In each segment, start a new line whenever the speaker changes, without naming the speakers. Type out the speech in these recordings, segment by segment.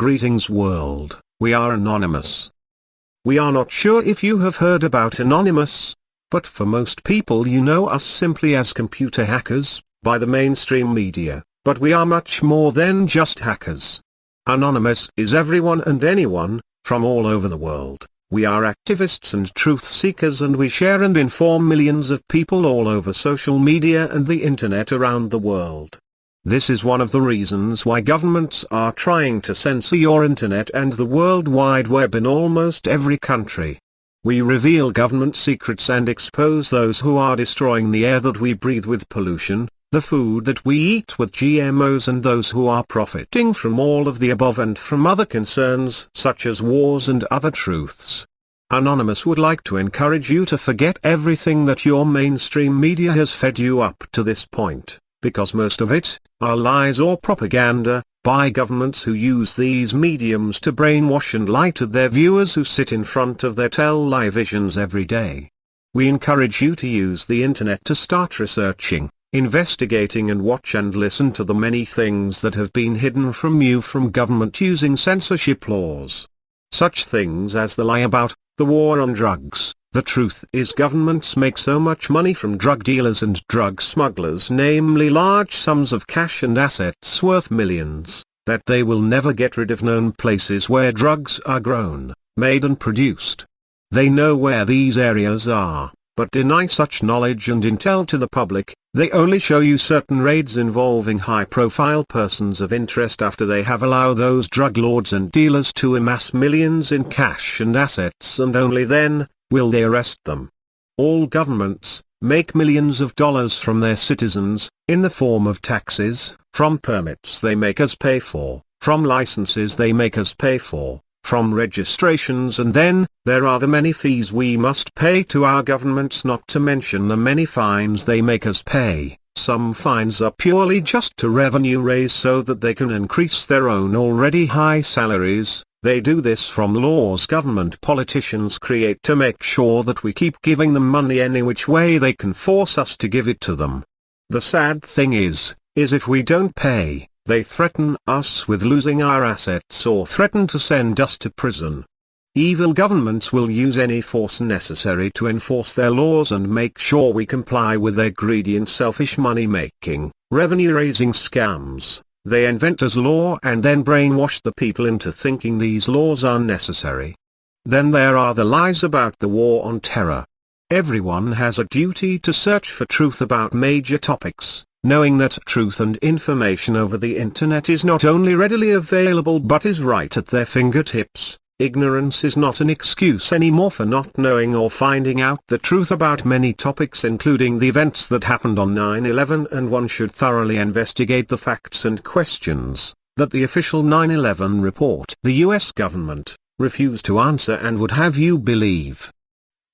Greetings world, we are anonymous. We are not sure if you have heard about Anonymous, but for most people you know us simply as computer hackers, by the mainstream media, but we are much more than just hackers. Anonymous is everyone and anyone, from all over the world. We are activists and truth seekers, and we share and inform millions of people all over social media and the internet around the world. This is one of the reasons why governments are trying to censor your internet and the World Wide Web in almost every country. We reveal government secrets and expose those who are destroying the air that we breathe with pollution, the food that we eat with GMOs, and those who are profiting from all of the above and from other concerns such as wars and other truths. Anonymous would like to encourage you to forget everything that your mainstream media has fed you up to this point, because most of it are lies or propaganda, by governments who use these mediums to brainwash and lie to their viewers who sit in front of their televisions every day. We encourage you to use the internet to start researching, investigating, and watch and listen to the many things that have been hidden from you from government using censorship laws. Such things as the lie about the war on drugs. The truth is governments make so much money from drug dealers and drug smugglers, namely large sums of cash and assets worth millions, that they will never get rid of known places where drugs are grown, made and produced. They know where these areas are, but deny such knowledge and intel to the public. They only show you certain raids involving high-profile persons of interest after they have allowed those drug lords and dealers to amass millions in cash and assets, and only then will they arrest them. All governments make millions of dollars from their citizens, in the form of taxes, from permits they make us pay for, from licenses they make us pay for, from registrations, and then there are the many fees we must pay to our governments, not to mention the many fines they make us pay. Some fines are purely just to revenue raise so that they can increase their own already high salaries. They do this from laws government politicians create to make sure that we keep giving them money any which way they can force us to give it to them. The sad thing is if we don't pay, they threaten us with losing our assets or threaten to send us to prison. Evil governments will use any force necessary to enforce their laws and make sure we comply with their greedy and selfish money-making, revenue-raising scams. They invent as law and then brainwash the people into thinking these laws are necessary. Then there are the lies about the war on terror. Everyone has a duty to search for truth about major topics, knowing that truth and information over the internet is not only readily available but is right at their fingertips. Ignorance is not an excuse anymore for not knowing or finding out the truth about many topics, including the events that happened on 9/11, and one should thoroughly investigate the facts and questions that the official 9/11 report the US government refused to answer and would have you believe.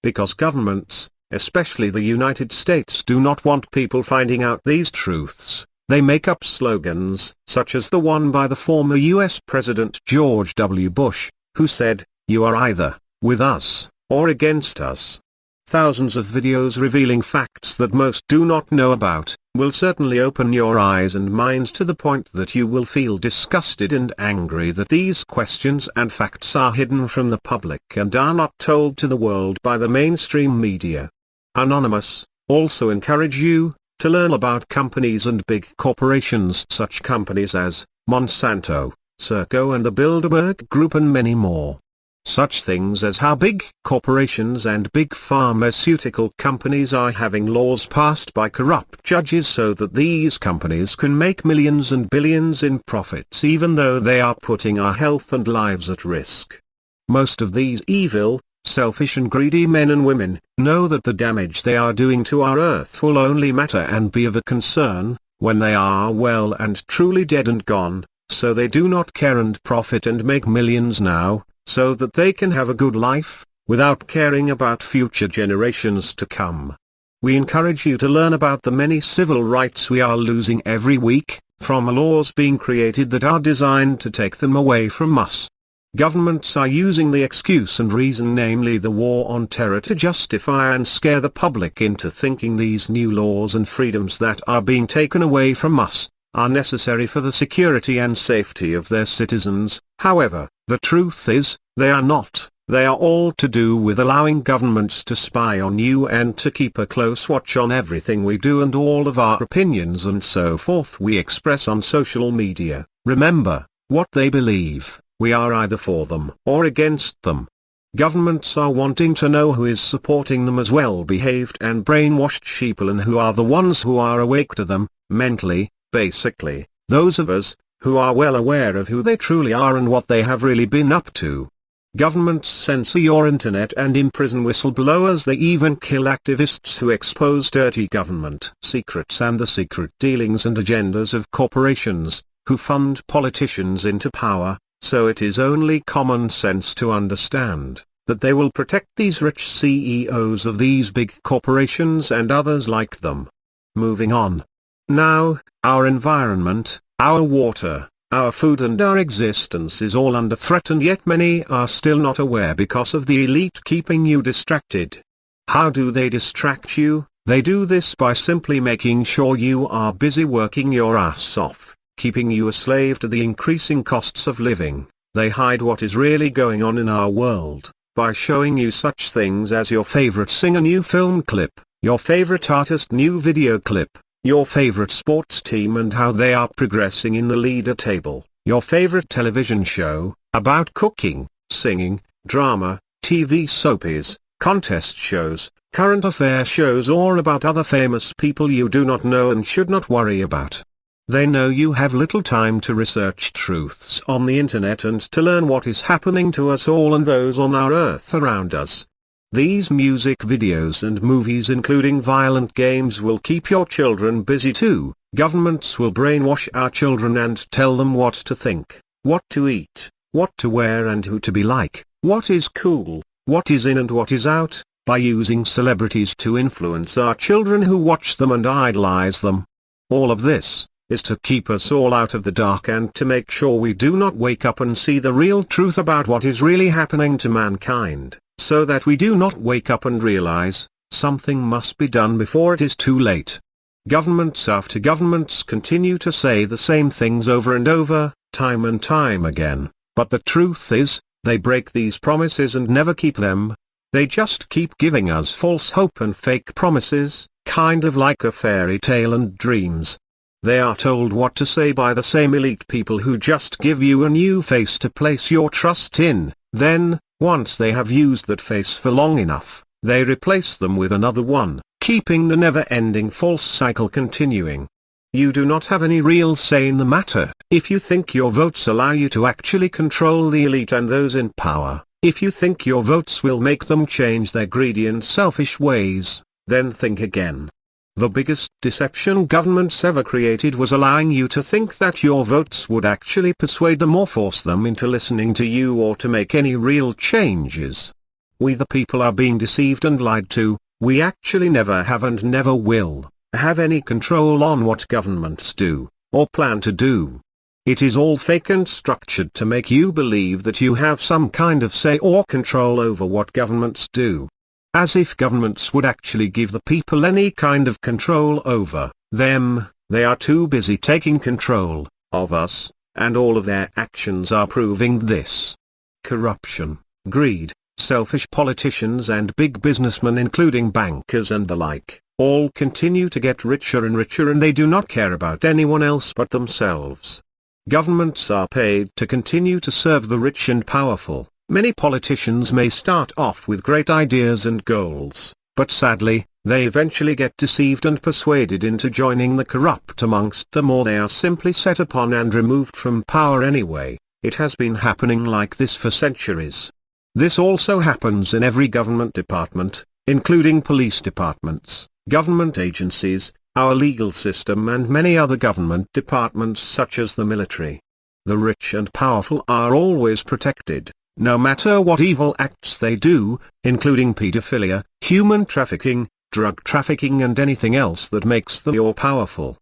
Because governments, especially the United States, do not want people finding out these truths, they make up slogans, such as the one by the former US President George W. Bush, who said, "You are either with us or against us." Thousands of videos revealing facts that most do not know about will certainly open your eyes and minds to the point that you will feel disgusted and angry that these questions and facts are hidden from the public and are not told to the world by the mainstream media. Anonymous also encourage you to learn about companies and big corporations, such companies as Monsanto, Serco and the Bilderberg Group, and many more. Such things as how big corporations and big pharmaceutical companies are having laws passed by corrupt judges so that these companies can make millions and billions in profits even though they are putting our health and lives at risk. Most of these evil, selfish and greedy men and women know that the damage they are doing to our earth will only matter and be of a concern when they are well and truly dead and gone. So they do not care and profit and make millions now, so that they can have a good life, without caring about future generations to come. We encourage you to learn about the many civil rights we are losing every week, from laws being created that are designed to take them away from us. Governments are using the excuse and reason, namely the war on terror, to justify and scare the public into thinking these new laws and freedoms that are being taken away from us are necessary for the security and safety of their citizens. However, the truth is, they are not. They are all to do with allowing governments to spy on you and to keep a close watch on everything we do and all of our opinions and so forth we express on social media. Remember, what they believe, we are either for them or against them. Governments are wanting to know who is supporting them as well-behaved and brainwashed sheeple and who are the ones who are awake to them, mentally, basically, those of us, who are well aware of who they truly are and what they have really been up to. Governments censor your internet and imprison whistleblowers. They even kill activists who expose dirty government secrets and the secret dealings and agendas of corporations, who fund politicians into power, so it is only common sense to understand that they will protect these rich CEOs of these big corporations and others like them. Moving on. Now, our environment, our water, our food and our existence is all under threat, and yet many are still not aware because of the elite keeping you distracted. How do they distract you? They do this by simply making sure you are busy working your ass off, keeping you a slave to the increasing costs of living. They hide what is really going on in our world, by showing you such things as your favorite singer new film clip, your favorite artist new video clip, your favorite sports team and how they are progressing in the leader table, your favorite television show, about cooking, singing, drama, TV soapies, contest shows, current affair shows or about other famous people you do not know and should not worry about. They know you have little time to research truths on the internet and to learn what is happening to us all and those on our earth around us. These music videos and movies including violent games will keep your children busy too. Governments will brainwash our children and tell them what to think, what to eat, what to wear and who to be like, what is cool, what is in and what is out, by using celebrities to influence our children who watch them and idolize them. All of this is to keep us all out of the dark and to make sure we do not wake up and see the real truth about what is really happening to mankind. So that we do not wake up and realize, something must be done before it is too late. Governments after governments continue to say the same things over and over, time and time again, but the truth is, they break these promises and never keep them. They just keep giving us false hope and fake promises, kind of like a fairy tale and dreams. They are told what to say by the same elite people who just give you a new face to place your trust in, then, once they have used that face for long enough, they replace them with another one, keeping the never-ending false cycle continuing. You do not have any real say in the matter. If you think your votes allow you to actually control the elite and those in power, if you think your votes will make them change their greedy and selfish ways, then think again. The biggest deception governments ever created was allowing you to think that your votes would actually persuade them or force them into listening to you or to make any real changes. We the people are being deceived and lied to. We actually never have and never will have any control on what governments do, or plan to do. It is all fake and structured to make you believe that you have some kind of say or control over what governments do. As if governments would actually give the people any kind of control over them. They are too busy taking control of us, and all of their actions are proving this. Corruption, greed, selfish politicians and big businessmen including bankers and the like, all continue to get richer and richer and they do not care about anyone else but themselves. Governments are paid to continue to serve the rich and powerful. Many politicians may start off with great ideas and goals, but sadly, they eventually get deceived and persuaded into joining the corrupt amongst them, or they are simply set upon and removed from power anyway. It has been happening like this for centuries. This also happens in every government department, including police departments, government agencies, our legal system and many other government departments such as the military. The rich and powerful are always protected, no matter what evil acts they do, including pedophilia, human trafficking, drug trafficking and anything else that makes them more powerful.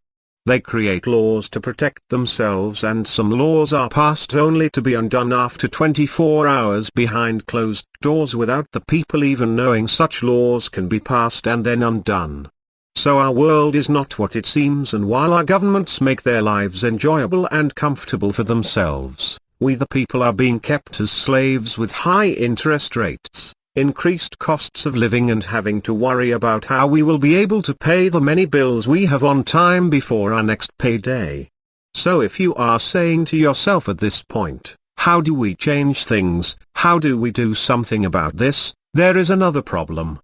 They create laws to protect themselves and some laws are passed only to be undone after 24 hours behind closed doors without the people even knowing such laws can be passed and then undone. So our world is not what it seems, and while our governments make their lives enjoyable and comfortable for themselves, we the people are being kept as slaves with high interest rates, increased costs of living, and having to worry about how we will be able to pay the many bills we have on time before our next payday. So if you are saying to yourself at this point, how do we change things, how do we do something about this, there is another problem.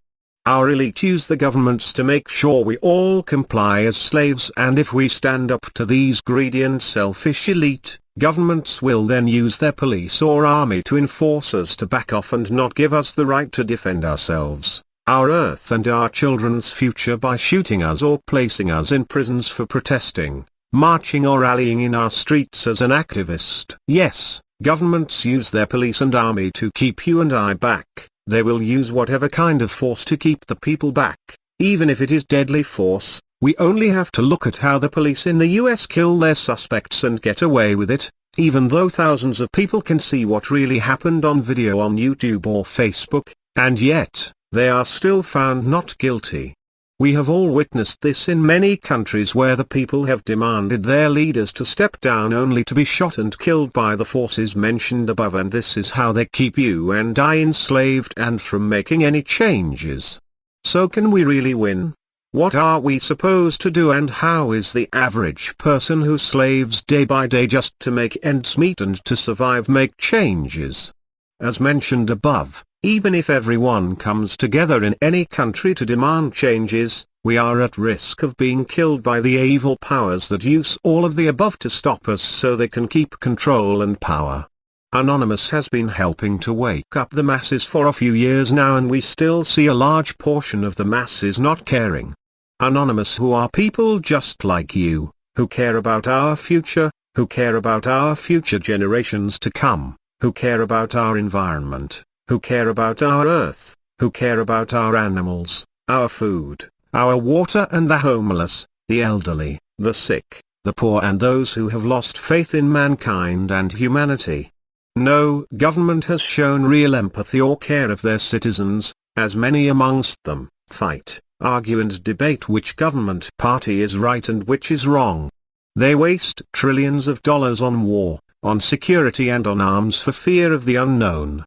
Our elite use the governments to make sure we all comply as slaves, and if we stand up to these greedy and selfish elite, governments will then use their police or army to enforce us to back off and not give us the right to defend ourselves, our earth and our children's future by shooting us or placing us in prisons for protesting, marching or rallying in our streets as an activist. Yes, governments use their police and army to keep you and I back. They will use whatever kind of force to keep the people back, even if it is deadly force. We only have to look at how the police in the US kill their suspects and get away with it, even though thousands of people can see what really happened on video on YouTube or Facebook, and yet, they are still found not guilty. We have all witnessed this in many countries where the people have demanded their leaders to step down only to be shot and killed by the forces mentioned above, and this is how they keep you and I enslaved and from making any changes. So can we really win? What are we supposed to do, and how is the average person who slaves day by day just to make ends meet and to survive make changes? As mentioned above, even if everyone comes together in any country to demand changes, we are at risk of being killed by the evil powers that use all of the above to stop us so they can keep control and power. Anonymous has been helping to wake up the masses for a few years now, and we still see a large portion of the masses not caring. Anonymous, who are people just like you, who care about our future, who care about our future generations to come, who care about our environment, who care about our earth, who care about our animals, our food, our water, and the homeless, the elderly, the sick, the poor, and those who have lost faith in mankind and humanity. No government has shown real empathy or care of their citizens, as many amongst them fight, argue and debate which government party is right and which is wrong. They waste trillions of dollars on war, on security and on arms for fear of the unknown.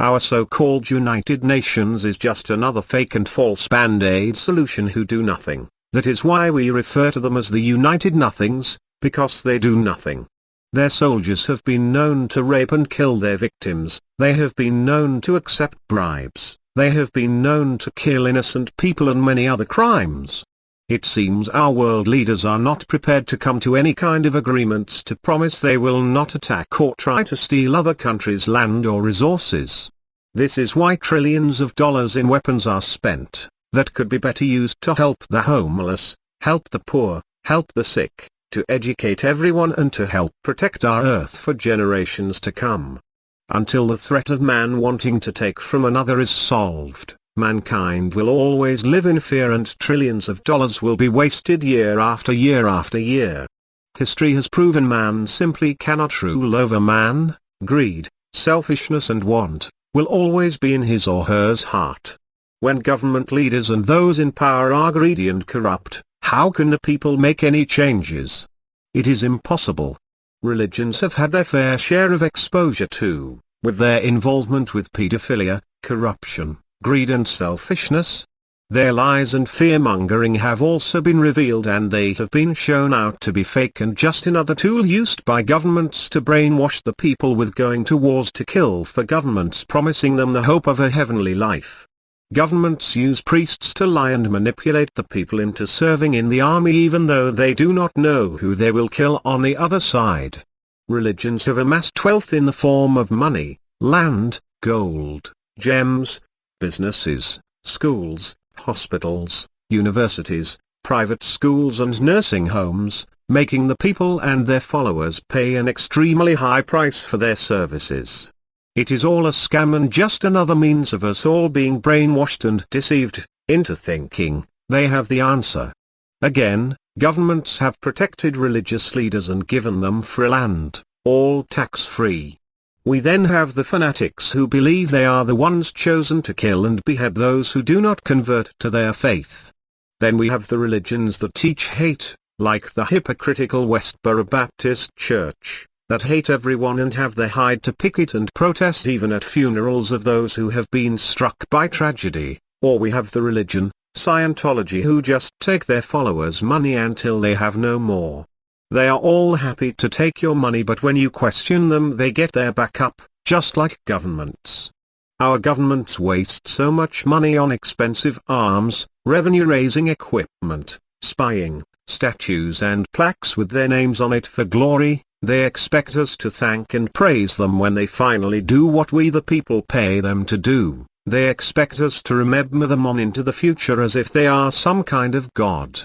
Our so-called United Nations is just another fake and false band-aid solution who do nothing. That is why we refer to them as the United Nothings, because they do nothing. Their soldiers have been known to rape and kill their victims, they have been known to accept bribes, they have been known to kill innocent people and many other crimes. It seems our world leaders are not prepared to come to any kind of agreements to promise they will not attack or try to steal other countries' land or resources. This is why trillions of dollars in weapons are spent, that could be better used to help the homeless, help the poor, help the sick, to educate everyone, and to help protect our earth for generations to come. Until the threat of man wanting to take from another is solved, mankind will always live in fear, and trillions of dollars will be wasted year after year after year. History has proven man simply cannot rule over man. Greed, selfishness and want will always be in his or hers heart. When government leaders and those in power are greedy and corrupt, how can the people make any changes? It is impossible. Religions have had their fair share of exposure too, with their involvement with pedophilia, corruption, greed and selfishness. Their lies and fear-mongering have also been revealed, and they have been shown out to be fake and just another tool used by governments to brainwash the people with going to wars to kill for governments promising them the hope of a heavenly life. Governments use priests to lie and manipulate the people into serving in the army even though they do not know who they will kill on the other side. Religions have amassed wealth in the form of money, land, gold, gems, businesses, schools, hospitals, universities, private schools and nursing homes, making the people and their followers pay an extremely high price for their services. It is all a scam and just another means of us all being brainwashed and deceived into thinking they have the answer. Again, governments have protected religious leaders and given them free land, all tax-free. We then have the fanatics who believe they are the ones chosen to kill and behead those who do not convert to their faith. Then we have the religions that teach hate, like the hypocritical Westboro Baptist Church, that hate everyone and have their hide to picket and protest even at funerals of those who have been struck by tragedy. Or we have the religion, Scientology, who just take their followers' money until they have no more. They are all happy to take your money, but when you question them they get their back up, just like governments. Our governments waste so much money on expensive arms, revenue-raising equipment, spying, statues and plaques with their names on it for glory. They expect us to thank and praise them when they finally do what we the people pay them to do. They expect us to remember them on into the future as if they are some kind of god.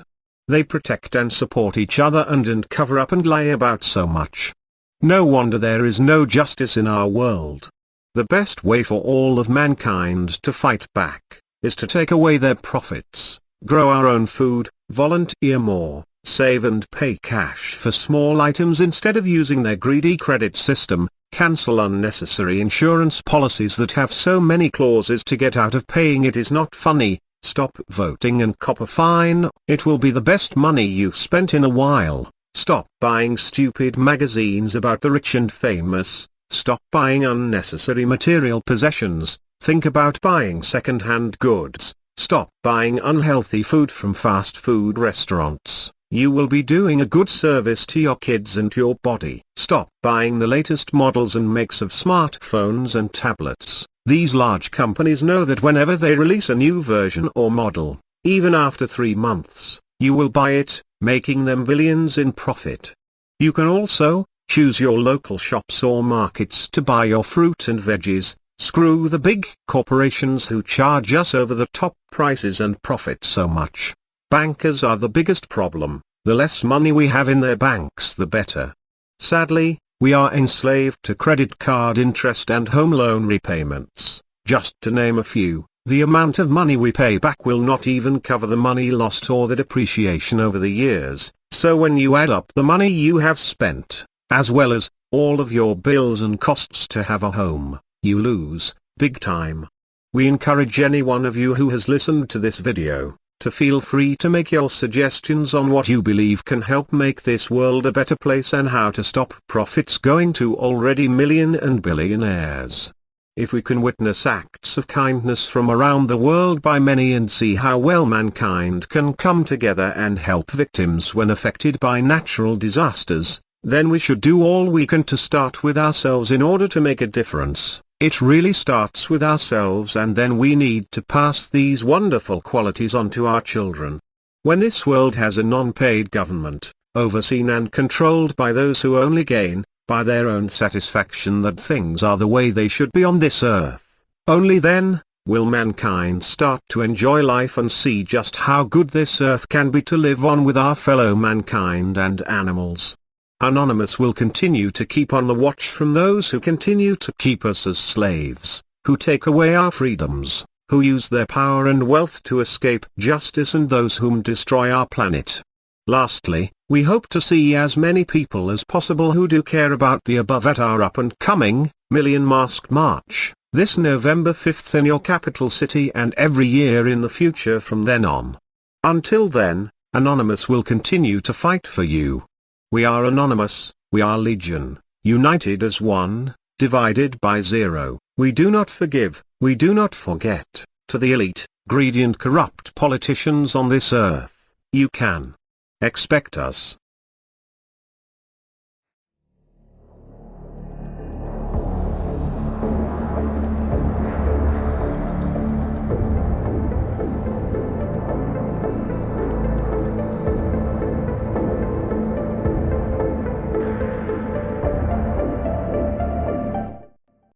They protect and support each other and cover up and lie about so much. No wonder there is no justice in our world. The best way for all of mankind to fight back is to take away their profits, grow our own food, volunteer more, save and pay cash for small items instead of using their greedy credit system, cancel unnecessary insurance policies that have so many clauses to get out of paying. It is not funny. Stop voting and cop a fine. It will be the best money you've spent in a while. Stop buying stupid magazines about the rich and famous. Stop buying unnecessary material possessions. Think about buying second-hand goods. Stop buying unhealthy food from fast food restaurants. You will be doing a good service to your kids and your body. Stop buying the latest models and makes of smartphones and tablets. These large companies know that whenever they release a new version or model, even after 3 months, you will buy it, making them billions in profit. You can also choose your local shops or markets to buy your fruit and veggies. Screw the big corporations who charge us over the top prices and profit so much. Bankers are the biggest problem. The less money we have in their banks the better. Sadly, we are enslaved to credit card interest and home loan repayments. Just to name a few, the amount of money we pay back will not even cover the money lost or the depreciation over the years. So when you add up the money you have spent, as well as all of your bills and costs to have a home, you lose big time. We encourage any one of you who has listened to this video to feel free to make your suggestions on what you believe can help make this world a better place and how to stop profits going to already million and billionaires. If we can witness acts of kindness from around the world by many and see how well mankind can come together and help victims when affected by natural disasters, then we should do all we can to start with ourselves in order to make a difference. It really starts with ourselves, and then we need to pass these wonderful qualities on to our children. When this world has a non-paid government, overseen and controlled by those who only gain, by their own satisfaction that things are the way they should be on this earth, only then will mankind start to enjoy life and see just how good this earth can be to live on with our fellow mankind and animals. Anonymous will continue to keep on the watch from those who continue to keep us as slaves, who take away our freedoms, who use their power and wealth to escape justice, and those whom destroy our planet. Lastly, we hope to see as many people as possible who do care about the above at our up-and-coming Million Mask March, this November 5th in your capital city and every year in the future from then on. Until then, Anonymous will continue to fight for you. We are Anonymous, we are Legion, united as one, divided by zero. We do not forgive, we do not forget. To the elite, greedy and corrupt politicians on this earth, you can expect us